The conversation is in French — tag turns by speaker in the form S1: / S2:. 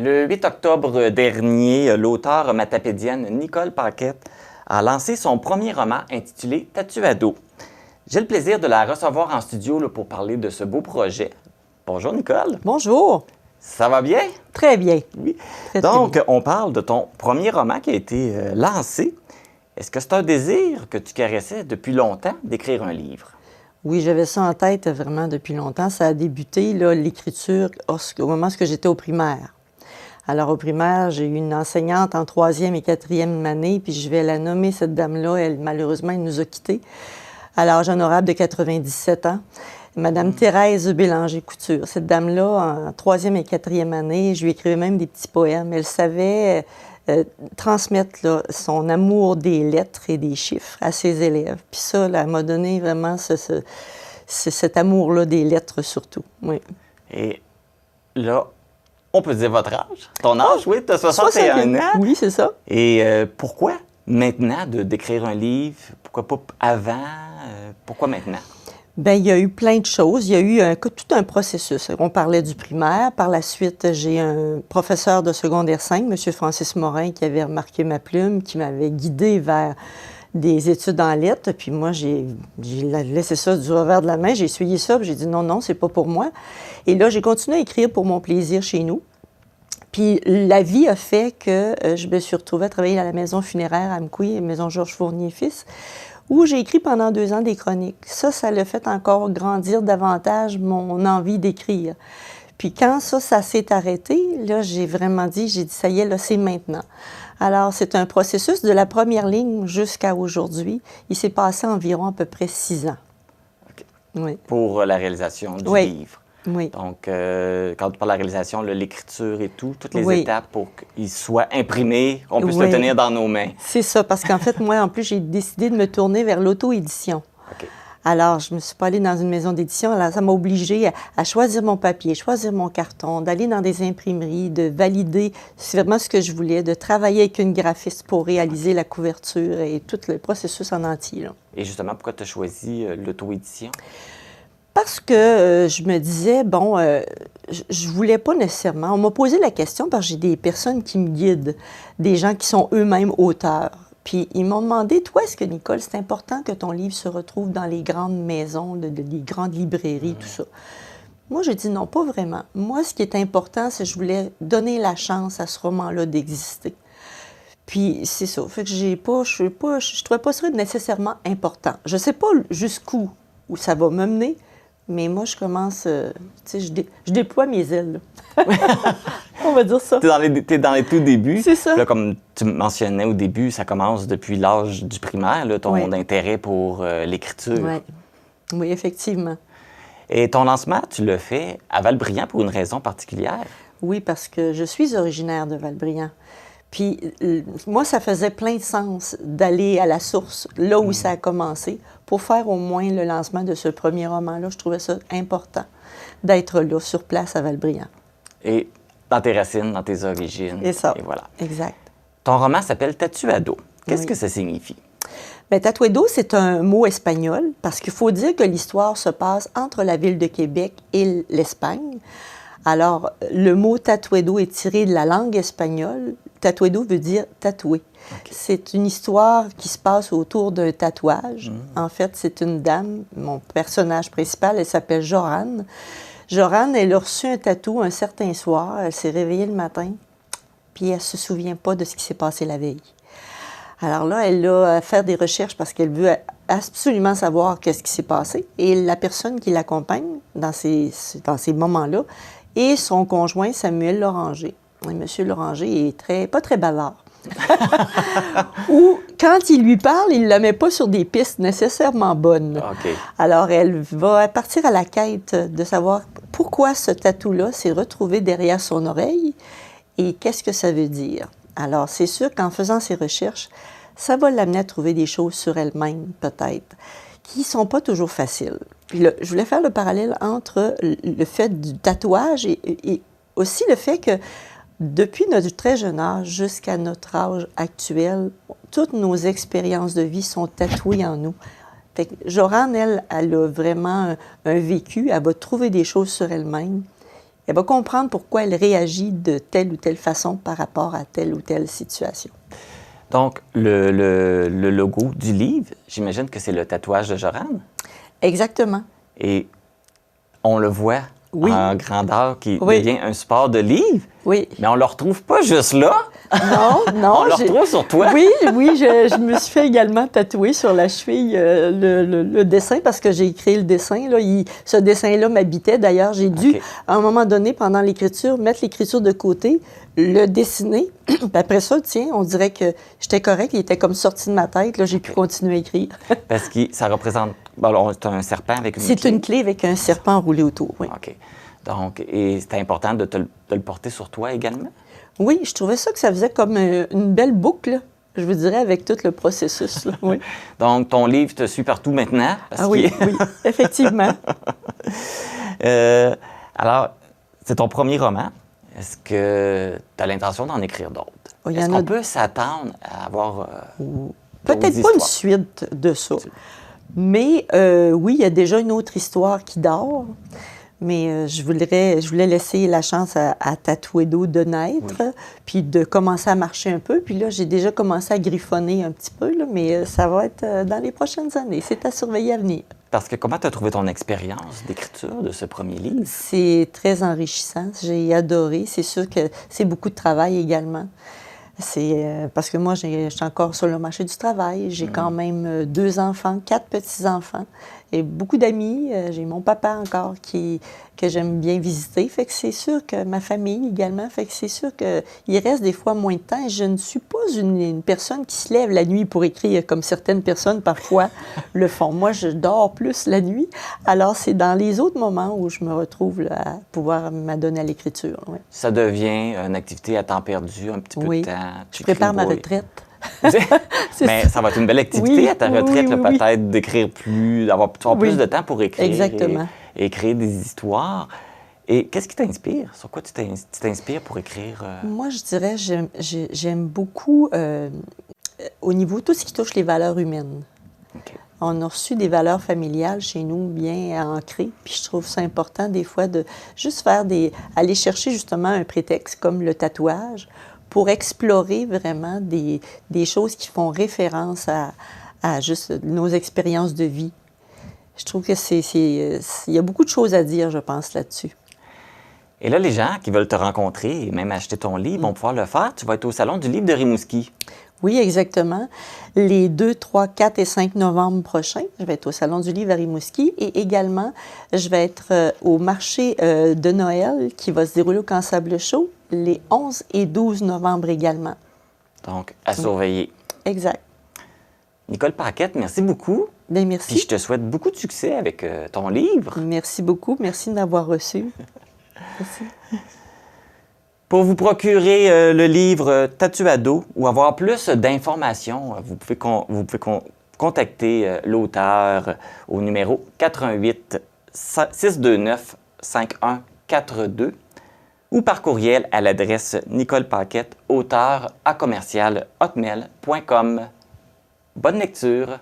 S1: Le 8 octobre dernier, l'auteure matapédienne Nicole Paquette a lancé son premier roman intitulé Tatuado. J'ai le plaisir de la recevoir en studio là, pour parler de ce beau projet. Bonjour Nicole.
S2: Bonjour.
S1: Ça va bien?
S2: Très bien.
S1: Oui.
S2: Très
S1: Donc,
S2: bien.
S1: on parle de ton premier roman qui a été lancé. Est-ce que c'est un désir que tu caressais depuis longtemps d'écrire un livre?
S2: Oui, j'avais ça en tête vraiment depuis longtemps. Ça a débuté, l'écriture, au moment où j'étais au primaire. Alors, au primaire, j'ai eu une enseignante en 3e et 4e année, puis je vais la nommer, cette dame-là. Malheureusement, elle nous a quittés à l'âge honorable de 97 ans. Madame Thérèse Bélanger-Couture. Cette dame-là, en 3e et 4e année, je lui écrivais même des petits poèmes. Elle savait transmettre là, son amour des lettres et des chiffres à ses élèves. Puis ça, là, elle m'a donné vraiment cet amour-là des lettres surtout. Oui.
S1: Et là, on peut dire votre âge? Ton âge, oui, tu as 61 ans.
S2: Oui, c'est ça.
S1: Et pourquoi maintenant d'écrire un livre? Pourquoi pas avant? Pourquoi maintenant?
S2: Bien, il y a eu plein de choses. Il y a eu tout un processus. On parlait du primaire. Par la suite, j'ai un professeur de secondaire 5, M. Francis Morin, qui avait remarqué ma plume, qui m'avait guidée vers des études en lettres. Puis moi, j'ai laissé ça du revers de la main. J'ai essuyé ça, puis j'ai dit non, c'est pas pour moi. Et là, j'ai continué à écrire pour mon plaisir chez nous. Puis la vie a fait que je me suis retrouvée à travailler à la maison funéraire à Amqui, maison Georges Fournier-Fils, où j'ai écrit pendant 2 ans des chroniques. Ça l'a fait encore grandir davantage mon envie d'écrire. Puis quand ça s'est arrêté, là, j'ai dit, ça y est, là, c'est maintenant. Alors, c'est un processus de la première ligne jusqu'à aujourd'hui. Il s'est passé environ à peu près 6 ans.
S1: Okay.
S2: Oui.
S1: Pour la réalisation du livre.
S2: Oui.
S1: Donc, quand tu parles de la réalisation, l'écriture et tout, toutes les étapes pour qu'il soit imprimé, qu'on puisse le tenir dans nos mains.
S2: C'est ça, parce qu'en fait, moi, en plus, j'ai décidé de me tourner vers l'auto-édition.
S1: Okay.
S2: Alors, je ne me suis pas allée dans une maison d'édition. Alors, ça m'a obligée à choisir mon papier, choisir mon carton, d'aller dans des imprimeries, de valider vraiment ce que je voulais, de travailler avec une graphiste pour réaliser la couverture et tout le processus en entier. Là.
S1: Et justement, pourquoi tu as choisi l'auto-édition?
S2: Parce que je me disais, je voulais pas nécessairement. On m'a posé la question parce que j'ai des personnes qui me guident, des gens qui sont eux-mêmes auteurs. Puis ils m'ont demandé, toi, est-ce que, Nicole, c'est important que ton livre se retrouve dans les grandes maisons, les grandes librairies, tout ça? Moi, j'ai dit non, pas vraiment. Moi, ce qui est important, c'est que je voulais donner la chance à ce roman-là d'exister. Puis c'est ça. Fait que je trouvais pas ça nécessairement important. Je sais pas jusqu'où où ça va me mener. Mais moi, je commence, je déploie mes ailes. On va dire ça.
S1: T'es dans les tout débuts.
S2: C'est ça.
S1: Là, comme tu mentionnais au début, ça commence depuis l'âge du primaire, là, ton intérêt pour l'écriture.
S2: Oui. Oui, effectivement.
S1: Et ton lancement, tu l'as fait à Valbriand pour une raison particulière?
S2: Oui, parce que je suis originaire de Valbriand. Puis moi, ça faisait plein de sens d'aller à la source, là où ça a commencé, pour faire au moins le lancement de ce premier roman-là. Je trouvais ça important d'être là, sur place à Valbriand.
S1: Et dans tes racines, dans tes origines.
S2: Et ça,
S1: et voilà.
S2: Exact.
S1: Ton roman s'appelle Tatuado. Qu'est-ce que ça signifie?
S2: Bien, Tatuado, c'est un mot espagnol, parce qu'il faut dire que l'histoire se passe entre la ville de Québec et l'Espagne. Alors, le mot Tatuado est tiré de la langue espagnole. Tatuado veut dire tatoué. Okay. C'est une histoire qui se passe autour d'un tatouage. En fait, c'est une dame, mon personnage principal, elle s'appelle Joran. Joran, elle a reçu un tatou un certain soir. Elle s'est réveillée le matin, puis elle ne se souvient pas de ce qui s'est passé la veille. Alors là, elle a à faire des recherches parce qu'elle veut absolument savoir qu'est-ce qui s'est passé. Et la personne qui l'accompagne dans ces moments-là est son conjoint Samuel Loranger. Et M. Loranger est pas très bavard. Ou quand il lui parle, il ne la met pas sur des pistes nécessairement bonnes.
S1: Okay.
S2: Alors, elle va partir à la quête de savoir pourquoi ce tatou-là s'est retrouvé derrière son oreille et qu'est-ce que ça veut dire. Alors, c'est sûr qu'en faisant ses recherches, ça va l'amener à trouver des choses sur elle-même, peut-être, qui ne sont pas toujours faciles. Puis là, je voulais faire le parallèle entre le fait du tatouage et aussi le fait que depuis notre très jeune âge jusqu'à notre âge actuel, toutes nos expériences de vie sont tatouées en nous. Fait que Joran, elle a vraiment un vécu, elle va trouver des choses sur elle-même elle va comprendre pourquoi elle réagit de telle ou telle façon par rapport à telle ou telle situation.
S1: Donc, le logo du livre, j'imagine que c'est le tatouage de Joranne.
S2: Exactement.
S1: Et on le voit
S2: Oui.
S1: en grandeur qui
S2: Oui.
S1: devient un support de livre.
S2: Oui.
S1: Mais on ne le retrouve pas juste là.
S2: Non.
S1: On le retrouve sur toi.
S2: Oui, je me suis fait également tatouer sur la cheville le dessin parce que j'ai écrit le dessin. Là, ce dessin-là m'habitait. D'ailleurs, j'ai dû,
S1: OK.
S2: à un moment donné, pendant l'écriture, mettre l'écriture de côté, le dessiner. Puis après ça, tiens, on dirait que j'étais correct. Il était comme sorti de ma tête. Là, j'ai pu continuer à écrire.
S1: Parce que ça représente... Bon, c'est un serpent avec une
S2: C'est
S1: clé.
S2: une clé avec un serpent enroulé autour, oui.
S1: OK. Donc, et c'était important de le porter sur toi également?
S2: Oui, je trouvais ça que ça faisait comme une belle boucle, je vous dirais, avec tout le processus. Là. Oui.
S1: Donc, ton livre te suit partout maintenant? Parce
S2: Oui, effectivement.
S1: Alors, c'est ton premier roman. Est-ce que tu as l'intention d'en écrire d'autres?
S2: Oh,
S1: Est-ce qu'on peut s'attendre à avoir
S2: peut-être pas une
S1: histoires?
S2: suite de ça. Mais oui, il y a déjà une autre histoire qui dort. Mais je voulais laisser la chance à Tatouedo de naître, puis de commencer à marcher un peu. Puis là, j'ai déjà commencé à griffonner un petit peu, là, mais ça va être dans les prochaines années. C'est à surveiller à venir.
S1: Parce que comment tu as trouvé ton expérience d'écriture de ce premier livre?
S2: C'est très enrichissant. J'ai adoré. C'est sûr que c'est beaucoup de travail également. C'est parce que moi, je suis encore sur le marché du travail. J'ai quand même 2 enfants, 4 petits-enfants et beaucoup d'amis. J'ai mon papa encore que j'aime bien visiter. Fait que c'est sûr que ma famille également. Fait que c'est sûr qu'il reste des fois moins de temps. Et je ne suis pas une personne qui se lève la nuit pour écrire comme certaines personnes parfois le font. Moi, je dors plus la nuit. Alors, c'est dans les autres moments où je me retrouve là, à pouvoir m'adonner à l'écriture. Oui.
S1: Ça devient une activité à temps perdu, un petit peu de temps.
S2: Je prépare ma retraite.
S1: Mais ça va être une belle activité à ta retraite,
S2: oui.
S1: peut-être d'écrire d'avoir plus de temps pour écrire.
S2: Exactement.
S1: Et créer des histoires. Et qu'est-ce qui t'inspire? Sur quoi tu t'inspires pour écrire?
S2: Moi, je dirais, j'aime beaucoup au niveau tout ce qui touche les valeurs humaines.
S1: Okay.
S2: On a reçu des valeurs familiales chez nous bien ancrées, puis je trouve ça important des fois de juste aller chercher justement un prétexte comme le tatouage pour explorer vraiment des choses qui font référence à juste nos expériences de vie. Je trouve que il y a beaucoup de choses à dire, je pense, là-dessus.
S1: Et là, les gens qui veulent te rencontrer et même acheter ton livre vont pouvoir le faire. Tu vas être au Salon du livre de Rimouski.
S2: Oui, exactement. Les 2, 3, 4 et 5 novembre prochains, je vais être au Salon du livre à Rimouski et également, je vais être au marché de Noël qui va se dérouler au Camp Sable Chaud les 11 et 12 novembre également.
S1: Donc, à surveiller.
S2: Exact.
S1: Nicole Paquette, merci beaucoup.
S2: Bien, merci.
S1: Puis je te souhaite beaucoup de succès avec ton livre.
S2: Merci beaucoup. Merci de m'avoir reçu. Merci.
S1: Pour vous procurer le livre Tatouado ou avoir plus d'informations, vous pouvez contacter l'auteur au numéro 88 629 5142 ou par courriel à l'adresse Nicole Paquette, auteur@hotmail.com. Bonne lecture!